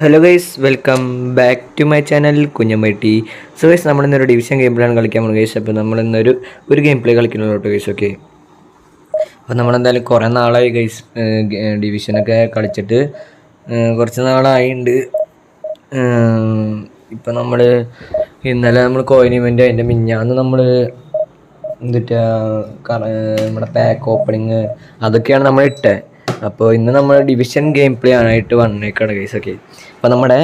Hello guys, welcome back to my channel Kunjammatti. So guys, നമ്മളിന്നൊരു division game play ആണ് കളിക്കാൻ പോകുന്നത് ഗൈസ്. അപ്പോൾ നമ്മളിന്നൊരു ഗെയിം പ്ലേ കളിക്കുന്നുള്ളൂ കേട്ടോ ഗൈസ്. ഓക്കെ, അപ്പോൾ നമ്മളെന്തായാലും കുറേ നാളായി ഗൈസ് ഡിവിഷനൊക്കെ കളിച്ചിട്ട് കുറച്ച് നാളായിട്ടുണ്ട്. ഇപ്പം ഇന്നലെ നമ്മൾ കോയിൻ ഇവൻ്റ് അതിൻ്റെ മിഞ്ഞാന്ന് നമ്മൾ എന്നിട്ട് നമ്മുടെ പാക്ക് ഓപ്പണിങ് അതൊക്കെയാണ് നമ്മൾ ഇട്ടത്. അപ്പോൾ ഇന്ന് നമ്മൾ ഡിവിഷൻ ഗെയിം പ്ലേ ആയിട്ട് വന്നേക്കാണ് ഗൈസ്. ഓക്കെ, അപ്പോൾ നമ്മുടെ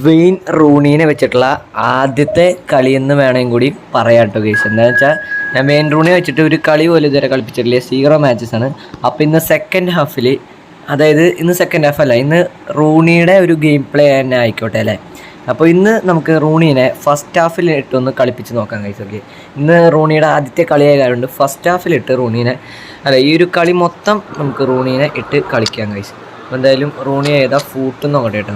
വെയിൻ റൂണീനെ വെച്ചിട്ടുള്ള ആദ്യത്തെ കളിയെന്ന് വേണമെങ്കിൽ കൂടി പറയാം കേട്ടോ ഗൈസ്. എന്താണെന്ന് വെച്ചാൽ ഞാൻ വെയിൻ റൂണിയെ വെച്ചിട്ട് ഒരു കളി പോലും ഇതുവരെ കളിപ്പിച്ചിട്ടില്ല, 0 മാച്ചസ് ആണ്. അപ്പോൾ ഇന്ന് സെക്കൻഡ് ഹാഫിൽ, അതായത് ഇന്ന് സെക്കൻഡ് ഹാഫ് അല്ല, ഇന്ന് റൂണിയുടെ ഒരു ഗെയിം പ്ലേ തന്നെ ആയിക്കോട്ടെ അല്ലേ. അപ്പോൾ ഇന്ന് നമുക്ക് റൂണീനെ ഫസ്റ്റ് ഹാഫിലിട്ടൊന്ന് കളിപ്പിച്ച് നോക്കാം ഗൈസ്. ഓക്കെ, ഇന്ന് റൂണിയുടെ ആദ്യത്തെ കളിയായതുകൊണ്ട് ഫസ്റ്റ് ഹാഫിലിട്ട് ഈ ഒരു കളി മൊത്തം നമുക്ക് റൂണീനെ ഇട്ട് കളിക്കാം ഗൈസ്. അപ്പോൾ എന്തായാലും റൂണി ഏതാ ഫൂട്ട് നോക്കട്ടെ കേട്ടോ.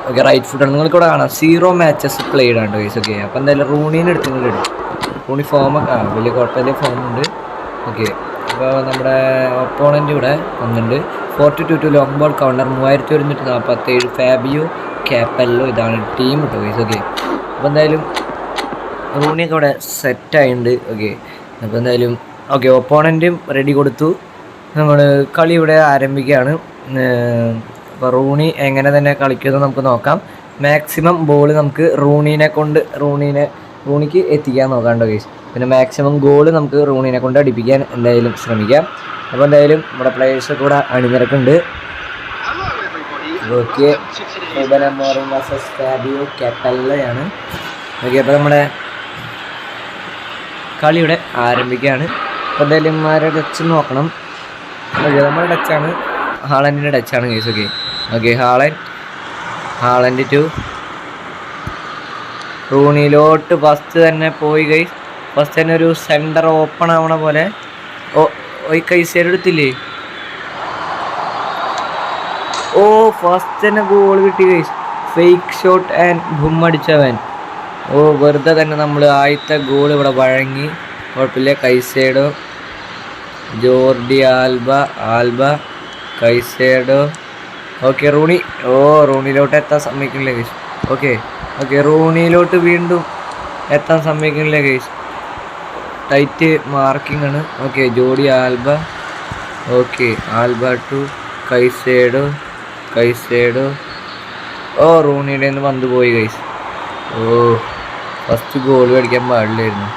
ഓക്കെ, റൈറ്റ് ഫുട്ടാണ്. നിങ്ങൾക്കിവിടെ കാണാം 0 മാച്ചസ് പ്ലേഡ് ആണ് ഗൈസ്. ഓക്കെ, അപ്പോൾ എന്തായാലും റൂണീനെ എടുത്തിട്ട് ഇടും. റൂണി ഫോമൊക്കെ വലിയ കുഴപ്പമില്ല, ഫോമുണ്ട്. ഓക്കെ, അപ്പോൾ നമ്മുടെ ഒപ്പോണൻ്റ് ഇവിടെ വന്നിട്ടുണ്ട്. 42 ലോങ് ബോൾ കൗണ്ടർ, 3147 ഫാബിയോ ക്യാപ്പല്ലോ. ഇതാണ് ടീം കേട്ടോ ഗൈസ്. ഓക്കെ, അപ്പോൾ എന്തായാലും റൂണിയൊക്കെ ഇവിടെ സെറ്റായിട്ടുണ്ട്. ഓക്കെ, അപ്പോൾ എന്തായാലും ഓക്കെ, ഒപ്പോണൻറ്റും റെഡി കൊടുത്തു. നമ്മൾ കളി ഇവിടെ ആരംഭിക്കുകയാണ്. അപ്പോൾ റൂണി എങ്ങനെ തന്നെ കളിക്കുന്നത് നമുക്ക് നോക്കാം. മാക്സിമം ബോൾ നമുക്ക് റൂണിക്ക് എത്തിക്കാൻ നോക്കാണ്ടോ ഗൈസ്. പിന്നെ മാക്സിമം ഗോൾ നമുക്ക് റൂണിനെ കൊണ്ട് അടിപ്പിക്കാൻ എന്തായാലും ശ്രമിക്കാം. അപ്പോൾ എന്തായാലും നമ്മുടെ പ്ലേയേഴ്സ് കൂടെ അണിനിരക്കുന്നുണ്ട്. ഓക്കെ, ഫാബിയോ ക്യാപ്പല്ലയാണ്. ഓക്കെ, അപ്പോൾ നമ്മുടെ കളി ഇവിടെ ആരംഭിക്കുകയാണ്. അപ്പോൾ എന്തായാലും ആരുടെ ടച്ച് നോക്കണം. ഓക്കെ, നമ്മുടെ ടച്ചാണ് ഹാളൻഡിൻ്റെ ടച്ചാണ് guys. Okay okay, Haaland to റൂണിയിലോട്ട് ഫസ്റ്റ് തന്നെ പോയി ഗൈസ്. ഫസ്റ്റ് തന്നെ ഒരു സെൻറ്റർ ഓപ്പൺ ആവണ പോലെ. ഈ കൈസേഡ് എടുത്തില്ലേ? ഫസ്റ്റ് തന്നെ ഗോൾ കിട്ടി guys. Fake shot and boom അടിച്ചവൻ. വെറുതെ തന്നെ നമ്മൾ ആദ്യത്തെ ഗോൾ ഇവിടെ വഴങ്ങി. കുഴപ്പമില്ല. Caicedo, Jordi Alba Caicedo. Okay, Rooney. റൂണിയിലോട്ട് എത്താൻ സമ്മതിക്കുന്നില്ല ഗൈസ്. ഓക്കെ, റൂണിയിലോട്ട് വീണ്ടും എത്താൻ സമ്മതിക്കുന്നില്ല ഗൈസ്. ടൈറ്റ് മാർക്കിംഗ് ആണ്. Okay, Jordi Alba. Okay, Alba to Caicedo. റൂണിയുടെ നിന്ന് പന്ത് പോയി ഗൈസ്. ഫസ്റ്റ് ഗോൾ അടിക്കാൻ പാടില്ലായിരുന്നു.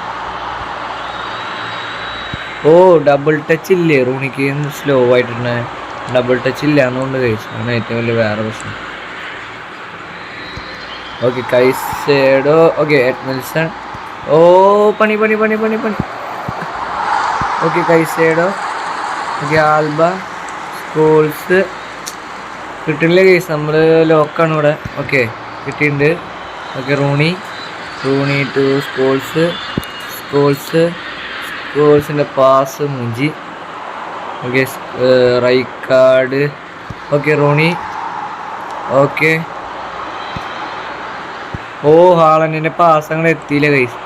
ഡബിൾ ടച്ച് ഇല്ലേ റൂണിക്ക്? സ്ലോ ആയിട്ടുണ്ട്. ഡബിൾ ടച്ച് ഇല്ല എന്നുകൊണ്ട് ഗൈസ്, ആണ് ഏറ്റവും വലിയ വേറെ പ്രശ്നം. Okay, Caicedo. Okay, Edmilson. പണി. Okay, Caicedo. Okay, Alba. Scholes കിട്ടില്ല ഗൈസ്, നമ്മൾ ലോക്കാണ് ഇവിടെ. ഓക്കെ, കിട്ടിയിട്ടുണ്ട്. ഓക്കെ, റൂണി ടു സ്കോൾസിൻ്റെ പാസ് മുഞ്ചി. Okay, Rijkaard. Okay, Rooney. Okay, ഹാളൻഡിൻ്റെ പാസ് അങ്ങനെ എത്തിയില്ല ഗൈസ്.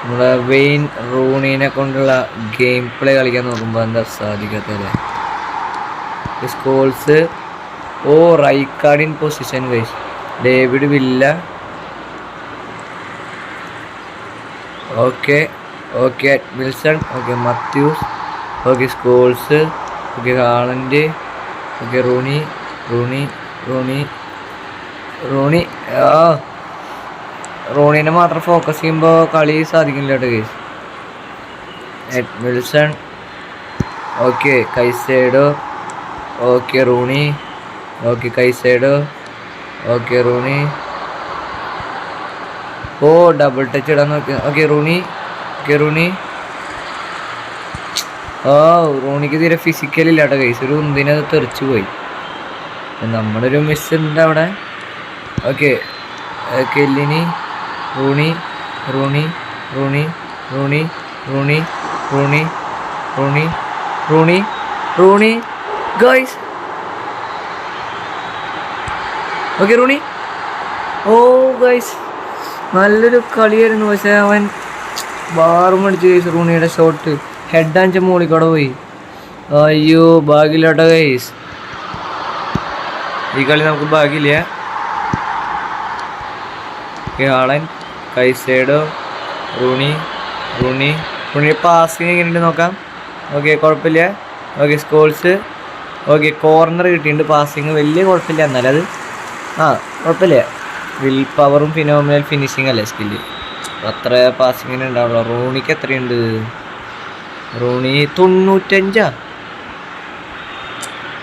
നമ്മുടെ വെയിൻ റൂണീനെ കൊണ്ടുള്ള ഗെയിം പ്ലേ കളിക്കാൻ നോക്കുമ്പോൾ എന്താ സാധിക്കാത്തല്ലേ. Scholes. Rijkaard in position guys. David Villa. Okay, Edmilson. Okay, Matthaus. Okay, Scholes. Okay, Haaland. Okay, Rooney. റൂണിനെ മാത്രം ഫോക്കസ് ചെയ്യുമ്പോൾ കളി സാധിക്കില്ല കേട്ടോ guys. Edmilson. Okay, Caicedo. Okay, Rooney. Okay, Caicedo. Okay, Rooney. Double touch ഇടാൻ നോക്കി. Okay, Rooney. റൂണിക്ക് തീരെ ഫിസിക്കലില്ല കേട്ടോ ഗൈസ്. ഒരു ഒന്നിനത് തെറിച്ചു പോയി. നമ്മുടെ ഒരു മിസ് ഉണ്ട് അവിടെ. Okay, കെല്ലിനി. Rooney guys. Okay, Rooney. Guys, നല്ലൊരു കളിയായിരുന്നു. പക്ഷേ അവൻ ബാറും അടിച്ചു ഗൈസ്. റൂണിയുടെ ഷോട്ട് ഹെഡ് അഞ്ച് മോളിക്കൂടെ പോയി. അയ്യോ, ഭാഗ്യമില്ലാട്ടോ ഗൈസ്. ഈ കളി നമുക്ക് ഭാഗ്യമില്ല. Okay Haaland, Caicedo, Rooney Rooney Rooney passing എങ്ങനെയുണ്ട് നോക്കാം. ഓക്കെ കുഴപ്പമില്ല. Okay Scholes. ഓക്കെ കോർണർ കിട്ടിയിട്ടുണ്ട്. പാസിങ് വലിയ കുഴപ്പമില്ല, എന്നാലും അത് കുഴപ്പമില്ല. വിൽ പവറും ഫിനോമിനൽ ഫിനിഷിങ് അല്ലേ സ്കില്ല്, അത്ര പാസിങ്ങിന് ഉണ്ടാവുള്ളൂ. റൂണിക്ക് എത്രയുണ്ട്? റൂണി 95.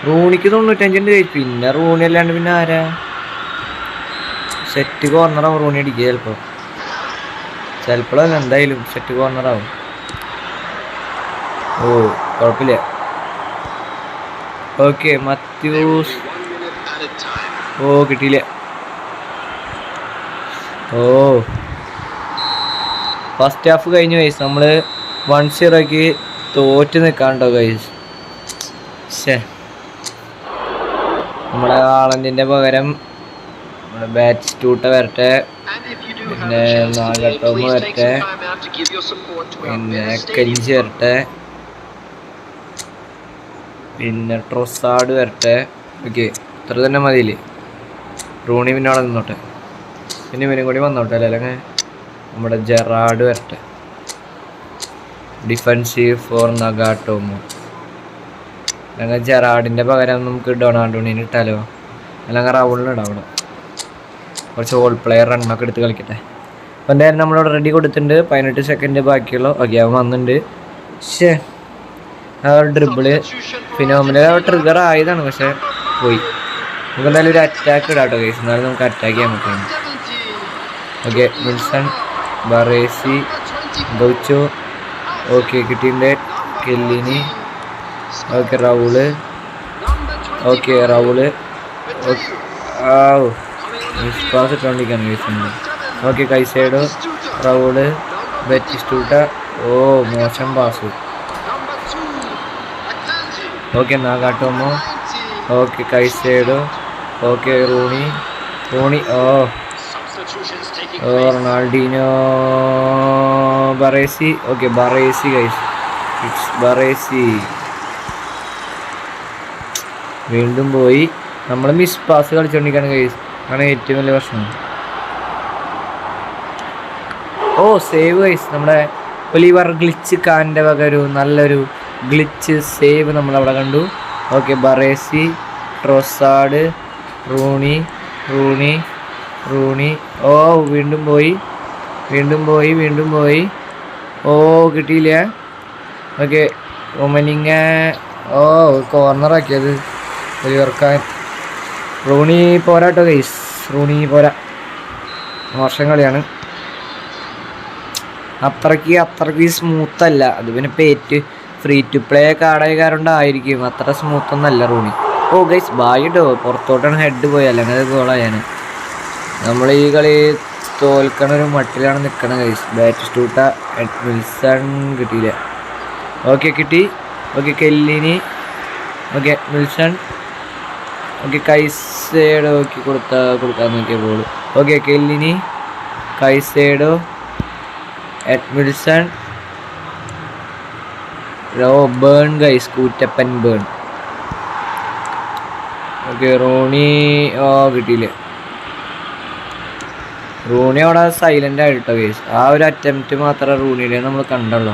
റൂണിക്ക് 95 കഴിച്ചു. പിന്നെ റൂണി അല്ലാണ്ട് പിന്നെ ആരാ? സെറ്റ് കോർണറാവും റൂണി അടിക്കുക ചിലപ്പോഴല്ല, എന്തായാലും സെറ്റ് കോർണറാവും. ഓ കുഴപ്പമില്ല. ഓക്കെ മാത്യൂസ്. കിട്ടിയില്ല. ഫസ്റ്റ് ഹാഫ് കഴിഞ്ഞു ഗൈസ്. നമ്മൾ 1-0 തോറ്റ് നിൽക്കാണ്ടോ ഗൈസ്. നമ്മുടെ ആളന്റിൻ്റെ പകരം നമ്മുടെ ബാറ്റിസ്റ്റൂട്ട വരട്ടെ, പിന്നെ നാഗട്ടോമ വരട്ടെ, പിന്നെ കെഞ്ചി വരട്ടെ, പിന്നെ ട്രൊസാഡ് വരട്ടെ. ഓക്കെ ഇത്ര തന്നെ മതിയില്ലേ? റൂണി പിന്നെ അവിടെ നിന്നോട്ടെ, പിന്നെ ഇവനും കൂടി വന്നോട്ടെ അല്ലേ? അല്ലെങ്കിൽ നമ്മുടെ ജെറാഡ് വരട്ടെ. Defensive four Nagatomo. അല്ലെങ്കിൽ ജെറാഡിൻ്റെ പകരം നമുക്ക് ഡൊണാൾഡോണിന് ഇട്ടാലോ? അല്ലെങ്കിൽ റൗളിനിടാം. അവിടെ കുറച്ച് ഓൾ പ്ലെയർ റണ്ണൊക്കെ എടുത്ത് കളിക്കട്ടെ. അപ്പോൾ എന്തായാലും നമ്മളവിടെ റെഡി കൊടുത്തിട്ടുണ്ട്. 18 സെക്കൻഡ് ബാക്കിയുള്ളൂ. ഓക്കെ അവൻ വന്നിട്ടുണ്ട്. ഡ്രിബിള് ഫിനോമിനൽ ട്രിഗർ ആയതാണ്, പക്ഷെ പോയി. നമുക്ക് എന്തായാലും ഒരു അറ്റാക്ക് ഇടാട്ടോ കേസ്, എന്നാലും നമുക്ക് അറ്റാക്ക് ചെയ്യാൻ പറ്റും. Okay Wilson, Baresi, Gaucho. Okay കിട്ടിയിട്ടുണ്ട്. Chiellini. Okay Raul. Okay Raul. Pass ഇട്ടുകൊണ്ടിരിക്കുകയാണ് കേസുണ്ട്. Okay Caicedo, Raul, Batistuta. മോശം pass. Okay Nagatomo. Okay Caicedo. Okay Rooney. Ronaldinho, Baresi. Okay Baresi guys, it's Baresi. വീണ്ടും പോയി. നമ്മൾ മിസ് പാസ് കളിച്ചുകൊണ്ടിരിക്കുകയാണ് ഗൈസ്, ആണ് ഏറ്റവും വലിയ പ്രശ്നം. Save guys. നമ്മുടെ ഒലിവർ ഗ്ലിച്ച് കാൻ്റെ വക ഒരു നല്ലൊരു ഗ്ലിച്ച് സേവ് നമ്മളവിടെ കണ്ടു. ഓക്കെ ബറേസി, ട്രൊസാഡ്, റൂണി. വീണ്ടും പോയി. കിട്ടിയില്ല. ഓക്കെ ഒമനിങ്ങ. കോർണറാക്കിയത് ഒലിവർക്കാൻ. റൂണി പോരാട്ടോ ഗൈസ്, റൂണി പോരാ, മോശം കളിയാണ്. അത്രയ്ക്ക് സ്മൂത്തല്ല. അത് പിന്നെ പേറ്റ് ഫ്രീ ടു പ്ലേ കാർഡായ കാരണമായിരിക്കും, അത്ര സ്മൂത്തൊന്നല്ല റൂണി. ഗൈസ് ബായിട്ടോ, പുറത്തോട്ടാണ് ഹെഡ് പോയി, അല്ലെങ്കിൽ അത് ഗോളായാണ്. നമ്മൾ ഈ കളി തോൽക്കണ ഒരു മട്ടിലാണ് നിൽക്കണത് ഗൈസ്. ബാറ്റിസ്റ്റൂട്ട, വിൽസൺ കിട്ടിയില്ല. ഓക്കെ കിട്ടി. Okay Chiellini. Okay Wilson. Okay Caicedo. Okay കൊടുക്കാൻ നോക്കിയ ball. Okay Chiellini, Caicedo, Wilson. Burn guys, കൂറ്റപ്പൻ ബേൺ. Okay Rooney. കിട്ടിയില്ല. റൂണി അവിടെ സൈലൻ്റ് ആയിട്ടോ ഗൈസ്. ആ ഒരു അറ്റംപ്റ്റ് മാത്രമേ റൂണിയിലെ നമ്മൾ കണ്ടുള്ളൂ.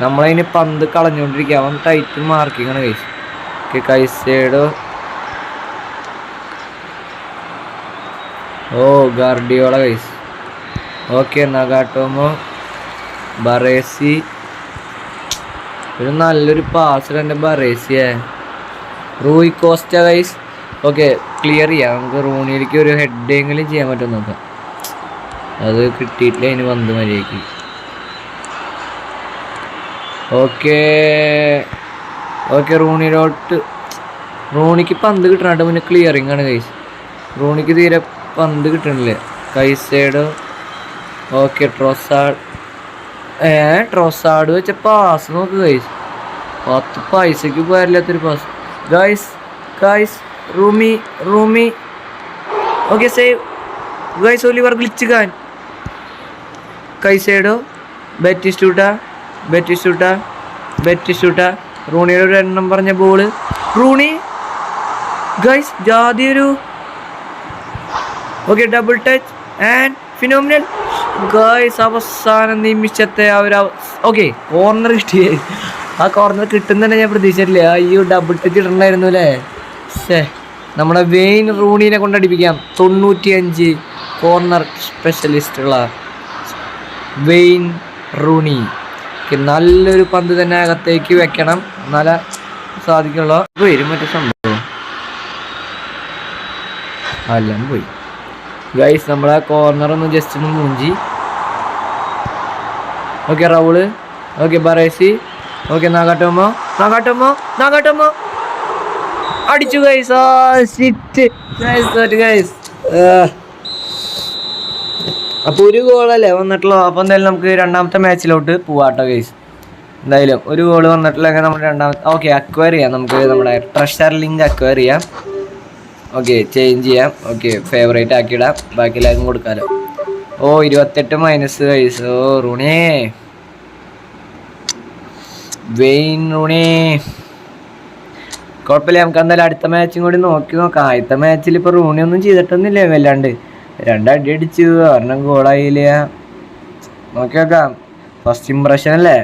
നമ്മളതിന് പന്ത് കളഞ്ഞുകൊണ്ടിരിക്കുക. അവൻ ടൈറ്റ് മാർക്കിങ്ങാണ് guys. Okay Caicedo. Guardiola guys. Okay Nagatomo, Baresi. ഒരു നല്ലൊരു പാസ് എൻ്റെ ബറേസിയെ. Rui Costa guys. Okay clear ചെയ്യാം നമുക്ക്. റൂണിയിലേക്ക് ഒരു ഹെഡെങ്കിലും ചെയ്യാൻ പറ്റും നോക്കാം. അത് കിട്ടിയിട്ടില്ല, അതിന് പന്ത് മര്യാദയ്ക്ക്. ഓക്കെ റൂണിക്ക് പന്ത് കിട്ടണായിട്ട് മുന്നേ ക്ലിയറിങ് ആണ് ഗൈസ്. റൂണിക്ക് തീരെ പന്ത് കിട്ടണില്ലേ. കൈസേഡോ. ഓക്കെ ട്രൊസാഡ് വെച്ച പാസ് നോക്ക് ഗൈസ്. 10 പൈസക്ക് പോരില്ലാത്തൊരു pass guys. Rooney. Okay save guys. Oliver glitch Kahn. Caicedo, Batistuta. റൂണിയുടെ ഒരു എണ്ണം പറഞ്ഞ ബോള്. റൂണി ഗൈസ് ജാതി ഒരു okay double touch and phenomenal guys. അവസാന നിമിഷത്തെ ഓക്കെ കോർണർ കിട്ടി. ആ കോർണർ കിട്ടുന്ന തന്നെ ഞാൻ പ്രതീക്ഷിച്ചിട്ടില്ല. അയ്യോ ഡബിൾ ടച്ച് ഇടണ്ടായിരുന്നു അല്ലേ. നമ്മുടെ വെയിൻ റൂണീനെ കൊണ്ടടിപ്പിക്കാം. 95 കോർണർ സ്പെഷ്യലിസ്റ്റുള്ള വെയിൻ റൂണി. നല്ലൊരു പന്ത് തന്നെ അകത്തേക്ക് വെക്കണം, നല്ല സാധിക്കുള്ള വരും. മറ്റേ സംഭവം എല്ലാം പോയി ഗൈസ്. നമ്മളെ കോർണർ ഒന്ന് ജസ്റ്റ് ഒന്ന് മൂഞ്ചി. Okay Raul. ഓക്കെ ബറേസി. ഓക്കെ നാഗാട്ടോമോ അടിച്ചു ഗൈസ്. ഗൈസ് അപ്പോൾ ഒരു ഗോളല്ലേ വന്നിട്ടുള്ളൂ. അപ്പോൾ എന്തായാലും നമുക്ക് രണ്ടാമത്തെ മാച്ചിലോട്ട് പോവാട്ടോ ഗൈസ്. എന്തായാലും ഒരു ഗോൾ വന്നിട്ടില്ലെങ്കിൽ നമ്മൾ രണ്ടാമത്തെ ഓക്കെ അക്വയർ ചെയ്യാം. നമുക്ക് നമ്മുടെ ട്രഷർ ലിങ്ക് അക്വയർ ചെയ്യാം. ഓക്കെ ചേഞ്ച് ചെയ്യാം. ഓക്കെ ഫേവറേറ്റ് ആക്കിയിടാം. ബാക്കി എല്ലാവർക്കും കൊടുക്കാമല്ലോ. 28 minus guys. Rooney Wayne Rooney കുഴപ്പമില്ല. നമുക്ക് എന്തായാലും അടുത്ത മാച്ചും കൂടി നോക്കാം. ആദ്യത്തെ മാച്ചിൽ ഇപ്പോൾ റൂണി ഒന്നും ചെയ്തിട്ടൊന്നുമില്ല വല്ലാണ്ട്. 2 അടി അടിച്ചു, ഒരെണ്ണം ഗോളായില്ല. നോക്കാം. ഫസ്റ്റ് ഇമ്പ്രഷൻ അല്ലേ.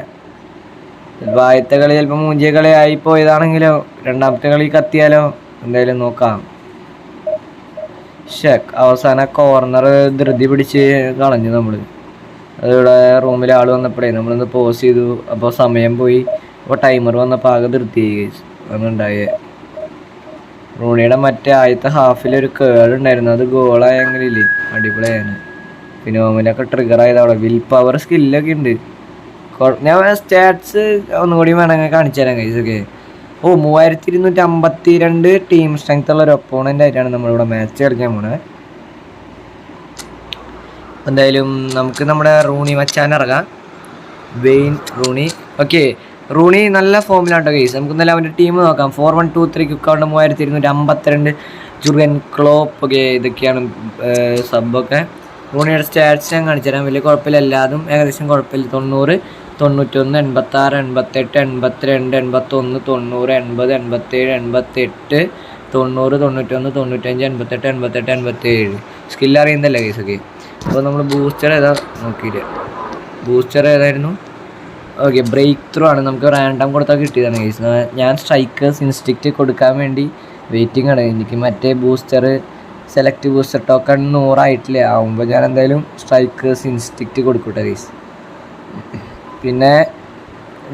ആദ്യത്തെ കളി ചിലപ്പോൾ മൂഞ്ചിയ കളി ആയി പോയതാണെങ്കിലോ രണ്ടാമത്തെ കളി കത്തിയാലോ. എന്തായാലും നോക്കാം. അവസാന കോർണർ ധൃതി പിടിച്ച് കളഞ്ഞു നമ്മൾ. അതിവിടെ റൂമിൽ ആൾ വന്നപ്പോഴേ നമ്മളൊന്ന് പോസ് ചെയ്തു. അപ്പോൾ സമയം പോയി. അപ്പോൾ ടൈമർ വന്നപ്പോൾ ആകെ ധൃതി ഒന്നുണ്ടായേ. റൂണിയുടെ മറ്റേ ആദ്യത്തെ ഹാഫിലൊരു കേടുണ്ടായിരുന്നു, അത് ഗോളായെങ്കിലില്ലേ അടിപൊളിയാണ്. പിന്നെ ഓമിലൊക്കെ ട്രിഗർ ആയത് അവിടെ. വിൽ പവർ സ്കില്ലൊക്കെ ഉണ്ട്. ഞാൻ സ്റ്റാറ്റ്സ് ഒന്നുകൂടി വേണമെങ്കിൽ കാണിച്ചു തരാം ഗൈസ്. ഓക്കെ 3252 ടീം സ്ട്രെങ്ത് ഉള്ള ഒരു ഒപ്പോണൻ്റ് ആയിട്ടാണ് നമ്മളിവിടെ മാച്ച് കളിക്കാൻ പോണത്. എന്തായാലും നമുക്ക് നമ്മുടെ റൂണി മച്ചാൻ ഇറങ്ങാം. Wayne Rooney. ഓക്കെ റൂണി നല്ല ഫോമിലാട്ടോ ഗൈസ്. നമുക്ക് ഇന്നലെ അവൻ്റെ ടീം നോക്കാം. 4123 കുക്കൗണ്ട് 3252 ജുർഗൻ ക്ലോപ്പ്. ഓക്കെ ഇതൊക്കെയാണ് സബ്ബൊക്കെ. റൂണിയുടെ സ്റ്റാറ്റ്സ് ഞാൻ കാണിച്ചു തരാം. വലിയ കുഴപ്പമില്ല, എല്ലാതും ഏകദേശം കുഴപ്പമില്ല. 90, 91, 86, 88, 82, 81, 90, 80, 87, 88, 90, 91, 95, 88, 88, 87. Skill അറിയുന്നതല്ലേ guys. ഓക്കെ അപ്പോൾ നമ്മൾ ബൂസ്റ്റർ നോക്കിയിട്ട് ബൂസ്റ്റർ ഏതായിരുന്നു? ഓക്കെ ബ്രേക്ക് ത്രൂ ആണ്. നമുക്ക് റാൻഡം കൊടുത്താൽ കിട്ടിയതാണ് ഗൈസ്. ഞാൻ സ്ട്രൈക്കേഴ്സ് ഇൻസ്റ്റിക്റ്റ് കൊടുക്കാൻ വേണ്ടി വെയിറ്റിംഗ് ആണ്. എനിക്ക് മറ്റേ ബൂസ്റ്റർ സെലക്ട് ബൂസ്റ്റർ ടോക്കൺ 100 ആയിട്ടില്ല. ആവുമ്പോൾ ഞാൻ എന്തായാലും സ്ട്രൈക്കേഴ്സ് ഇൻസ്റ്റിക്റ്റ് കൊടുക്കട്ടെ ഗൈസ്. പിന്നെ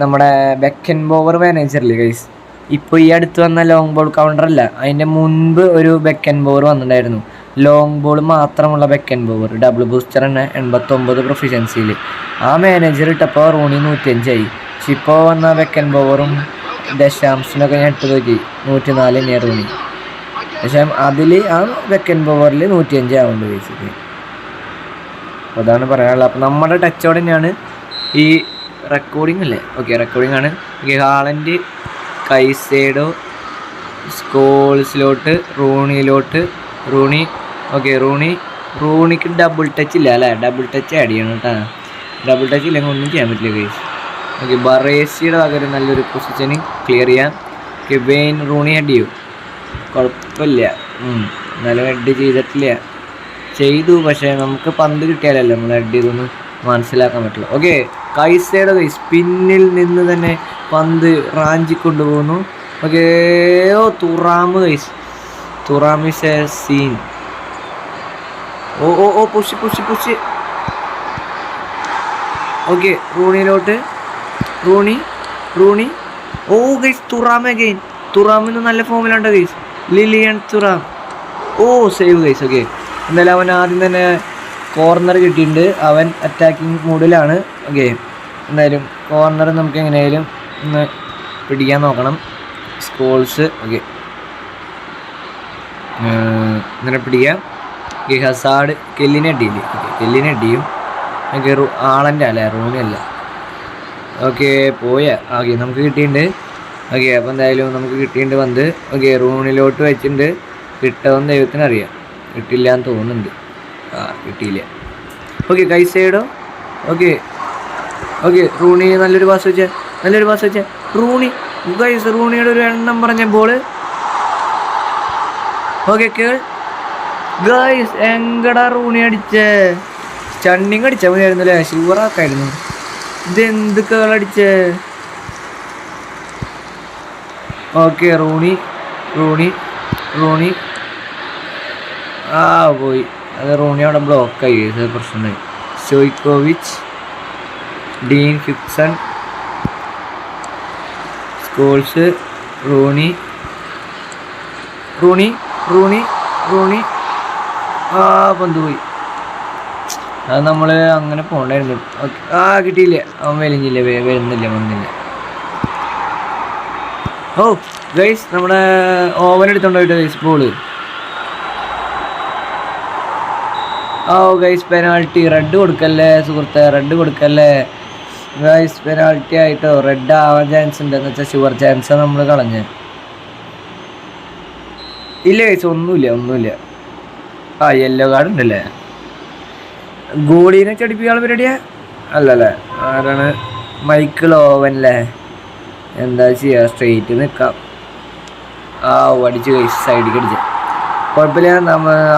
നമ്മുടെ ബെക്കൻ ബോവർ മാനേജറില്ലേ ഗൈസ്, ഇപ്പോൾ ഈ അടുത്ത് വന്ന ലോങ് ബോൾ കൗണ്ടർ അല്ല, അതിൻ്റെ മുൻപ് ഒരു ബെക്കൻ ബോവർ വന്നിട്ടുണ്ടായിരുന്നു. ലോങ് ബോൾ മാത്രമുള്ള ബെക്കൻ ബോവർ, ഡബിൾ ബൂസ്റ്റർ തന്നെ 89 പ്രൊഫിഷ്യൻസിയിൽ. ആ മാനേജർ ഇട്ടപ്പോൾ റൂണി 105 ആയി. പക്ഷെ ഇപ്പോൾ വന്ന ബെക്കൻ ബോവറും ദശാംശനൊക്കെ ഞാൻ ഇട്ട് നോക്കി 104 തന്നെയാണ് റൂണി. പക്ഷേ അതിൽ ആ ബെക്കൻ ബോവറിൽ 105 ആവുന്നുണ്ട് ബേസിക്കലി. അപ്പോൾ അതാണ് പറയാനുള്ളത്. അപ്പോൾ നമ്മുടെ ടച്ചോടെ തന്നെയാണ് ഈ റെക്കോർഡിംഗ് അല്ലേ. ഓക്കെ റെക്കോർഡിംഗ് ആണ്. ഹാളൻഡ്, കൈസേഡോ, സ്കോൾസിലോട്ട്, റൂണിയിലോട്ട്, റൂണി. ഓക്കെ റൂണിക്ക് ഡബിൾ ടച്ച് ഇല്ല അല്ലേ. ഡബിൾ ടച്ച് ആഡ് ചെയ്യണം കേട്ടോ. ഡബിൾ ടച്ച് ഇല്ലെങ്കിൽ ഒന്നും ചെയ്യാൻ പറ്റില്ല ഗൈസ്. ഓക്കെ ബറേസിയുടെ പകരം നല്ലൊരു പൊസിഷന് ക്ലിയർ ചെയ്യാം. ഓക്കെ വെയിൻ റൂണി ഹെഡ് ചെയ്യും, കുഴപ്പമില്ല. എന്നാലും ഹെഡ് ചെയ്തു. പക്ഷേ നമുക്ക് പന്ത് കിട്ടിയാലല്ലേ നമ്മൾ ഹെഡ് ചെയ്തൊന്ന് മനസ്സിലാക്കാൻ പറ്റില്ല. ഓക്കെ കൈസയുടെ ഗൈസ് പിന്നിൽ നിന്ന് തന്നെ പന്ത് റാഞ്ചി കൊണ്ടുപോകുന്നു. Okay Thuram guys, Thuram is a scene. ഓ പുഷ്. ഓക്കെ റൂണിയിലോട്ട്, റൂണി. ഓ ഗൈസ് തുറാം അഗൈൻ. തുറാമിന്ന് നല്ല ഫോമിലുണ്ട് ഗൈസ്. Lilian Thuram. ഓ സേവ് ഗൈസ്. ഓക്കെ എന്തായാലും അവൻ ആദ്യം തന്നെ കോർണർ കിട്ടിയിട്ടുണ്ട്. അവൻ അറ്റാക്കിംഗ് മൂഡിലാണ്. ഓക്കെ എന്തായാലും കോർണർ നമുക്ക് എങ്ങനെയായാലും ഒന്ന് പിടിക്കാൻ നോക്കണം. സ്കോൾസ്. ഓക്കെ ഇങ്ങനെ പിടിക്കാം. ഈ ഹസാഡ് കെല്ലിനെ അടിയും. ഓക്കെ ആളൻ്റെ അല്ലേ, റൂണി അല്ല. ഓക്കെ ഓക്കെ നമുക്ക് കിട്ടിയിട്ടുണ്ട്. ഓക്കെ അപ്പോൾ എന്തായാലും നമുക്ക് കിട്ടിയിട്ടുണ്ട് പന്ത്. ഓക്കെ റൂണിലോട്ട് വെച്ചിട്ടുണ്ട്. കിട്ടുമെന്ന് ദൈവത്തിനറിയാം. കിട്ടില്ല എന്ന് തോന്നുന്നുണ്ട്. കിട്ടിയില്ല. Okay Caicedo. ഓക്കെ റൂണി നല്ലൊരു പാസ് വെച്ചേ. റൂണിയുടെ ഒരു എണ്ണം പറഞ്ഞ ബോള്. Okay Kehl. ഗൈസ് എങ്കടാ റൂണി അടിച്ചേ. സ്റ്റണ്ണിങ് അടിച്ചാൽ മതിയായിരുന്നു അല്ലേ, ഷുവറാക്കായിരുന്നു. ഇതെന്ത് കേളടിച്ചേ. ഓക്കെ റൂണി റൂണി റൂണി ആ പോയി. അത് റൂണി അവിടെ ബ്ലോക്കായി, പ്രശ്നമായി. Stojkovic, Dean Hixon, Scholes, Rooney Rooney Rooney Rooney ആ പന്ത് പോയി. അത് നമ്മൾ അങ്ങനെ പോകണ്ടായിരുന്നു. ഓക്കെ ആ കിട്ടിയില്ല, അവൻ വരുന്നില്ല വന്നില്ല. ഓ ഗൈസ് നമ്മുടെ ഓവൻ എടുത്തോണ്ട് പോയിട്ട് ഗൈസ് ബോള്. ഓ ഗൈസ് പെനാൾട്ടി. റെഡ് കൊടുക്കല്ലേ സുഹൃത്തെ, റെഡ് കൊടുക്കല്ലേ ഗൈസ്. പെനാൾട്ടി ആയിട്ടോ, റെഡ് ആവാൻ ചാൻസ് ഉണ്ട്. എന്ന് വെച്ചാൽ ഷുവർ ചാൻസാണ് നമ്മൾ കളഞ്ഞ്. ഇല്ല ഗൈസ് ഒന്നുമില്ല. ആ യെല്ലോ കാർഡ് ഉണ്ടല്ലേ. ഗോളീനെ ചടിപ്പിക്കാനുള്ള പരിപാടിയാ അല്ലല്ലേ. ആരാണ്? മൈക്കിൾ ഓവൻ അല്ലേ. എന്താ ചെയ്യുക, സ്ട്രെയിറ്റ് നിൽക്കാം. ആ അടിച്ച് ഗൈസ്, സൈഡിലേക്ക് അടിച്ച്. കുഴപ്പമില്ല,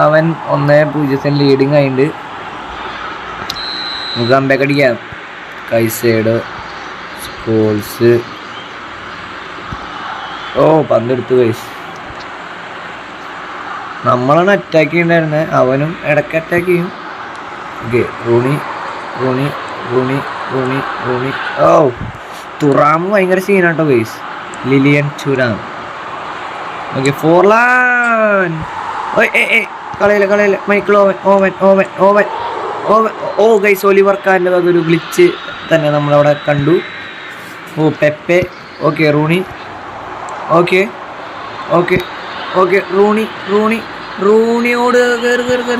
അവൻ 1-0 ലീഡിങ് ആയിട്ടുണ്ട്. നമുക്ക് കമ്പേക്ക് അടിക്കാം. Caicedo, Scholes. ഓ പന്തെടുത്തു ഗൈസ്. നമ്മളാണ് അറ്റാക്ക് ചെയ്യണ്ടായിരുന്നത്, അവനും ഇടയ്ക്ക് അറ്റാക്ക് ചെയ്യും. Okay Rooney Rooney Rooney Rooney Rooney ഓ തുറാമ് ഭയങ്കര സീനാട്ടോ guys. Lilian Thuram. Okay Forlan. കളയില്ല മൈക്കിൾ ഓവൻ. ഓ ഗൈസ് ഒലിവർ കാൻ്റെ അതൊരു ഗ്ലിച്ച് തന്നെ നമ്മളവിടെ കണ്ടു. ഓ പെപ്പെ. Okay Rooney. ഓക്കെ റൂണിയോട് കയറി.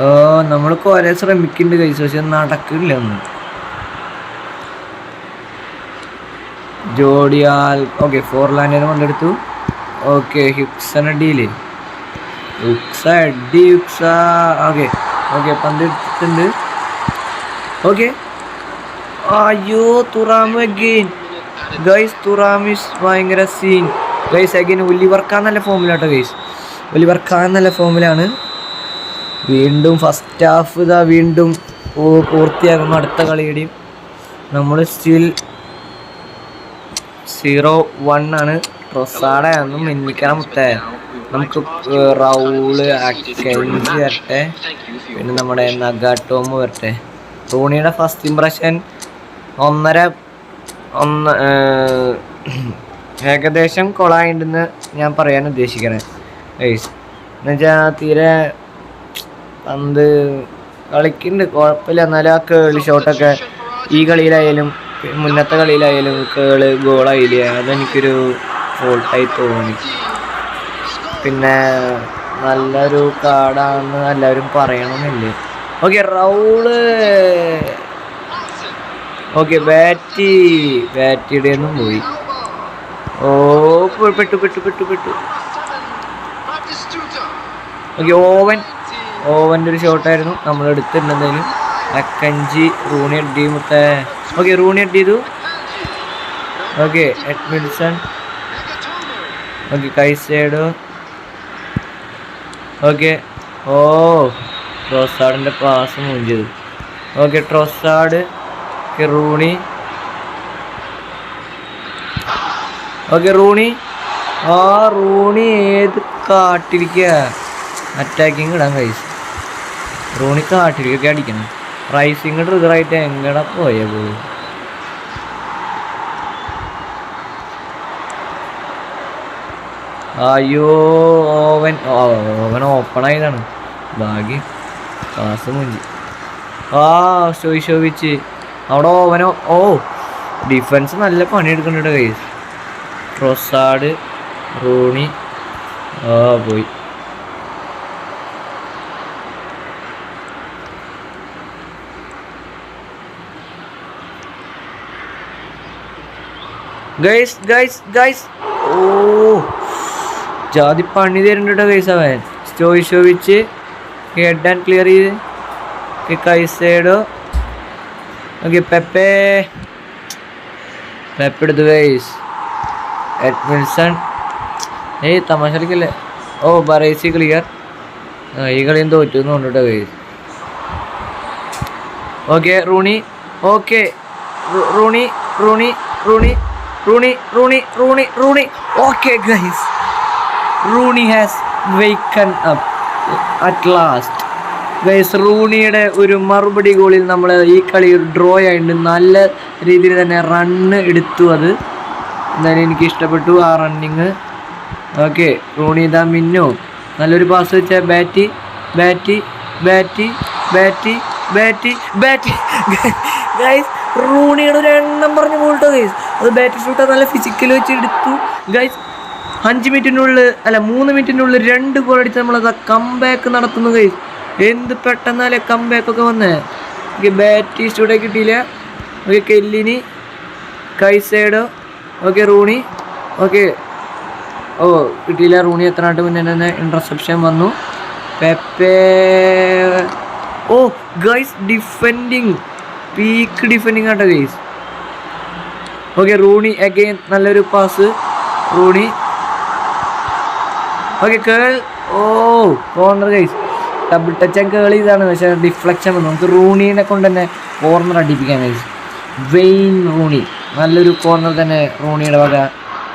ഓ നമ്മൾ കുറെ ശ്രമിക്കുന്നുണ്ട് ഗൈസ്, പക്ഷെ നടക്കില്ല ഒന്നും. ജോഡിയാൽ. ഓക്കെ ഫോർലാൻഡിനെ കൊണ്ടെടുത്തു. ഓക്കെ ഹിക്സൺ അടിയില്ലേ. ഓക്കെ പന്ത് എടുത്തിട്ടുണ്ട്. ഓക്കെ അയ്യോ Thuram again guys. Thuram is ഭയങ്കര scene guys. Again Oliver Kahn നല്ല ഫോമിലാട്ടോ ഗൈസ്. ഒലിവർ ഖാൻ നല്ല ഫോമിലാണ്. വീണ്ടും ഫസ്റ്റ് ഹാഫ് ഇതാ വീണ്ടും പൂർത്തിയാകുന്നു. അടുത്ത കളിയുടെയും നമ്മൾ സ്റ്റിൽ 0-1 ആണ്. റൊസാഡയൊന്നും മിന്നിക്കണം മുത്തേ. നമുക്ക് റൗള് അക്കൻജി വരട്ടെ, പിന്നെ നമ്മുടെ നഗാട്ടോമ് വരട്ടെ. റൂണിയുടെ ഫസ്റ്റ് ഇംപ്രഷൻ 1.5 ഏകദേശം കൊളായിട്ടുണ്ടെന്ന് ഞാൻ പറയാൻ ഉദ്ദേശിക്കണേ ഗൈസ്. എന്നുവെച്ചാൽ തീരെ പന്ത് കളിക്കുന്നുണ്ട്, കുഴപ്പമില്ല. എന്നാലും ആ കേളി ഷോട്ടൊക്കെ ഈ കളിയിലായാലും മുന്നത്തെ കളിയിലായാലും ഗോളായില്ല. അതെനിക്കൊരു ഫോൾട്ടായി തോന്നി. പിന്നെ നല്ലൊരു കാർഡാണെന്ന് എല്ലാവരും പറയണമെന്നില്ലേ. Okay Raul. ഓക്കെ ബാറ്റിയുടെ ഒന്നും പോയി. ഓ പെട്ടു. ഓക്കെ ഓവൻ്റെ ഒരു ഷോട്ടായിരുന്നു നമ്മൾ എടുത്തിട്ടുണ്ടെങ്കിലും. അക്കഞ്ചി റൂണി അടി മുത്തേ. ഓക്കെ റൂണി അടി ചെയ്തു. Okay Edmilson. Okay Caicedo. Okay ഓ ട്രോസാഡിൻ്റെ പാസ് മൂവ് ചെയ്തു. Okay Trossard. Rooney. Okay Rooney ഏത് കാട്ടിരിക്കുക. അറ്റാക്കിങ് ഇടാൻ കൈസ്. റൂണി കാട്ടിരിക്കൊക്കെ അടിക്കണം. റൈസിങ് ട്രിഗറായിട്ട് എങ്ങടെ പോയ പോയി. അയ്യോ ഓവൻ ഓപ്പൺ ആയതാണ് ഭാഗ്യം. പാസ് മുഞ്ചി. സ്റ്റോയിക്കോവിച്ച് അവിടെ ഓ ഡിഫൻസ് നല്ല പണിയെടുക്കുന്നുണ്ട് കൈസ്. ട്രോസാഡ് റൂണി പോയി. ഗൈസ് ഓ ജാതി പണി തരുന്നുണ്ട് ഗൈസ് അവൻ. സ്റ്റോയിക്കോവിച്ച് ഹെഡ് ആൻഡ് ക്ലിയർ ചെയ്ത് കൈസേഡോ. ഓക്കെ പെപ്പെ എടുത്തു ഗൈസ്. എഡ്മിൻസൺ തമാശ കളിക്കല്ലേ. ഓ ബറേസി ക്ലിയർ. ഈ കളിയും തോറ്റു എന്ന് കൊണ്ടിട്ട് guys. Okay Rooney. Okay Rooney Rooney Rooney Rooney Rooney Rooney Rooney. Okay guys, Rooney has woken up at last guys. റൂണിയുടെ ഒരു മറുപടി ഗോളിൽ നമ്മൾ ഈ കളി ഡ്രോ ആയിട്ട് നല്ല രീതിയിൽ തന്നെ റണ്ണ് എടുത്തു. അത് എന്തായാലും എനിക്ക് ഇഷ്ടപ്പെട്ടു ആ റണ്ണിങ്. ഓക്കെ റൂണി ഇതാ മിന്നു നല്ലൊരു പാസ് വെച്ചാൽ ബാറ്റി ബാറ്റി ബാറ്റി ബാറ്റി ബാറ്റി ബാറ്റി ഗൈസ്. റൂണിയുടെ ഒരു എണ്ണം പറഞ്ഞു പോയിട്ടോ ഗൈസ്. അത് ബാറ്റ് ഷൂട്ട് നല്ല ഫിസിക്കൽ വെച്ച് എടുത്തു ഗൈസ്. 5 മിനിറ്റിനുള്ളിൽ അല്ല 3 മിനിറ്റിനുള്ളിൽ 2 ഗോൾ അടിച്ച് നമ്മളത് കംബാക്ക് നടത്തുന്നു ഗൈസ്. എന്ത് പെട്ടെന്നല്ലേ കംബാക്കൊക്കെ വന്നേ. ഓക്കെ ബാറ്റ് ഷൂട്ടേ കിട്ടിയില്ല. Okay Chiellini Caicedo. Okay Rooney. Okay ഓ കിട്ടിയില്ല. റൂണി എത്ര നാട്ട് മുന്നേ തന്നെ ഇൻ്റർസെപ്ഷൻ വന്നു. പെപ്പേ. ഓ ഗൈസ് ഡിഫെൻഡിങ് പീക്ക് ഡിഫെൻഡിങ് ആട്ടോ ഗൈസ്. ഓക്കെ റൂണി അഗെയിൻ നല്ലൊരു പാസ്. റൂണി. Okay Kehl. ഓ corner guys. Double touch Kehl ഇതാണ്, പക്ഷേ ഡിഫ്ലക്ഷൻ വന്നു. നമുക്ക് റൂണീനെ കൊണ്ട് തന്നെ കോർണർ അടിപ്പിക്കാൻ ഗൈസ്. വെയിൻ റൂണി നല്ലൊരു കോർണർ തന്നെ റൂണിയുടെ വക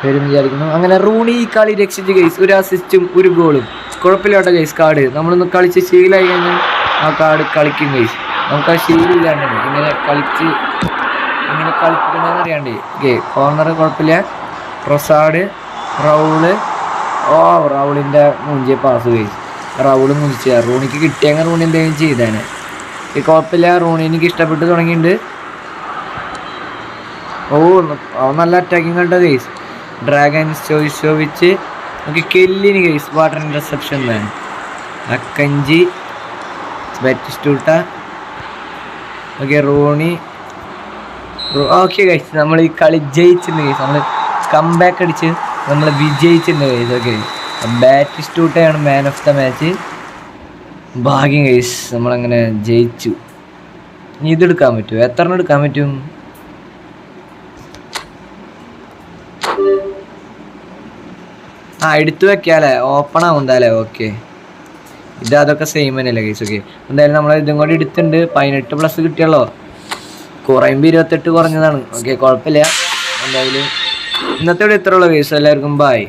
വരും വിചാരിക്കുന്നു. അങ്ങനെ റൂണി ഈ കളി രക്ഷിച്ച് ഗൈസ്. ഒരു അസിസ്റ്റും ഒരു ഗോളും. കുഴപ്പമില്ലാട്ടോ ഗൈസ്. കാർഡ് നമ്മളൊന്ന് കളിച്ച് ശീലമായി കഴിഞ്ഞാൽ ആ കാർഡ് കളിക്കും ഗൈസ്. നമുക്ക് ആ ശീലമില്ലാണ്ട് ഇങ്ങനെ കളിപ്പിക്കണമെന്ന് അറിയാണ്ട്. ഓക്കെ കോർണർ കുഴപ്പമില്ല. പ്രൊസാഡ് റൗള്. ഓ റൗളിൻ്റെ മൂഞ്ചിയ പാസ് ഗൈസ്. റൗള് മുഞ്ചിച്ച റൂണിക്ക് കിട്ടിയെങ്കിൽ റൂണി എന്തെങ്കിലും ചെയ്താണ്. കുഴപ്പമില്ല. റൂണി എനിക്ക് ഇഷ്ടപ്പെട്ട് തുടങ്ങിയിട്ടുണ്ട്. ഓ നല്ല അറ്റാക്കിങ് കണ്ടോ ഗൈസ്. Dragan Stojkovic. ഓക്കെ കെല്ലിന് ഗൈസ് വാട്ടർ ഇൻ്റർസെപ്ഷൻ തന്നെ. Akanji Batistuta. Okay Rooney. Okay guys നമ്മൾ ഈ കളി ജയിച്ചിട്ടുണ്ട് ഗൈസ്. നമ്മൾ കംബാക്ക് അടിച്ച് നമ്മൾ വിജയിച്ചിട്ടുണ്ട് ഗൈസ്. ഓക്കെ ബാറ്റിസ്റ്റൂട്ടയാണ് മാൻ ഓഫ് ദ മാച്ച്. ഭാഗ്യം ഗൈസ് നമ്മളങ്ങനെ ജയിച്ചു. ഇനി ഇതെടുക്കാൻ പറ്റുമോ? എത്ര എണ്ണം എടുക്കാൻ പറ്റും? എടുത്തു വെക്കാല്ലേ, ഓപ്പൺ ആവുന്നല്ലേ. ഓക്കെ അതൊക്കെ സെയിം തന്നെയല്ലേ ഗൈസ്. ഓക്കെ എന്തായാലും നമ്മൾ ഇതും കൂടി എടുത്തിട്ടുണ്ട്. 18+ കിട്ടിയല്ലോ. കുറയുമ്പോൾ 28 കുറഞ്ഞതാണ്. ഓക്കെ കുഴപ്പമില്ല. എന്തായാലും ഇന്നത്തെ ഇവിടെ ഇത്രയുള്ളൂ ഗൈസ്. എല്ലാവർക്കും ബൈ.